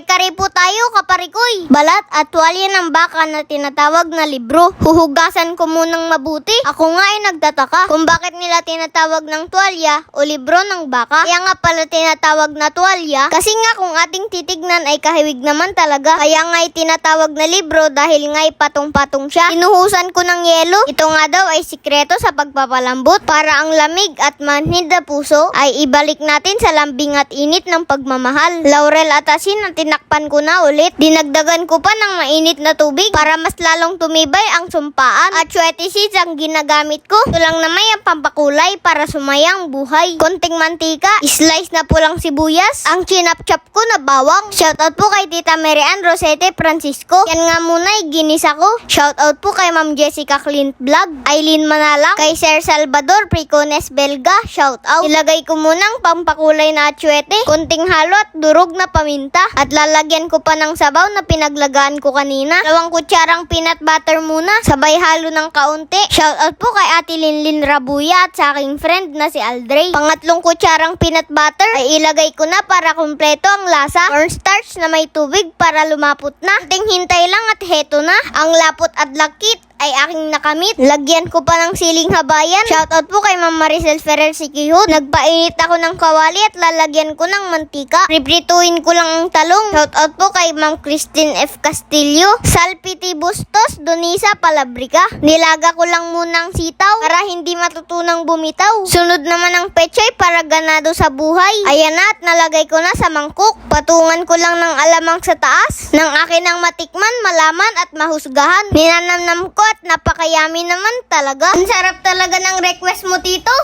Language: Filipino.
Kare-kare po tayo, kaparikoy. Balat at tuwalya ng baka na tinatawag na libro. Huhugasan ko munang mabuti. Ako nga ay nagtataka kung bakit nila tinatawag ng tuwalya o libro ng baka. Kaya nga pala tinatawag na tuwalya kasi nga kung ating titignan ay kahawig naman talaga. Kaya nga ay tinatawag na libro dahil nga ay patong-patong siya. Tinuhusan ko ng yelo. Ito nga daw ay sikreto sa pagpapalambot para ang lamig at manhid na puso ay ibalik natin sa lambing at init ng pagmamahal. Laurel at asin na tinakpan ko na ulit. Dinagdagan ko pa ng mainit na tubig para mas lalong tumibay ang sumpaan. At sweaty seeds ang ginagamit ko. Ito lang naman ang pampakulay para sumayang buhay. Konting mantika, slice na pulang sibuyas, ang chinap-chop ko na bawang. Shoutout po kay Tita Marian Rosete Francisco. Yan nga muna ay ginisa ko. Shoutout po kay Ma'am Jessica Clint Vlog, Aileen Manalang, kay Sir Salvador Pricones Belga. Shoutout. Ilagay ko munang pampakulay na atsuete, konting halo at durog na paminta. At lalagyan ko pa ng sabaw na pinaglagaan ko kanina. 2 kutsarang peanut butter muna, sabay halo ng kaunti. Shoutout po kay Ate Linlin Rabuya at sa aking friend na si Aldrey. 2 kutsarang peanut butter ay ilagay ko na para kumpleto ang lasa. Cornstarch na may tubig para lumapot na. Konting hintay lang at heto na. Ang lapot at lakit ay aking nakamit. Lagyan ko pa ng siling habayan. Shoutout po kay Ma'am Maricel Ferrer Sikihot. Nagpainit ako ng kawali at lalagyan ko ng mantika. Priprituin ko lang ang talong. Shoutout po kay Ma'am Christine F. Castillo. Salpiti Bustos, Donisa Palabrica. Nilaga ko lang muna ang sitaw para hindi matutunang bumitaw. Sunod naman ang pechay para ganado sa buhay. Ayan na at nalagay ko na sa mangkok. Patungan ko lang ng alamang sa taas. Nang akin ang matikman, malaman at mahusgahan. Ninanamnam ko at napakayami naman talaga. Ang sarap talaga ng request mo, Tito.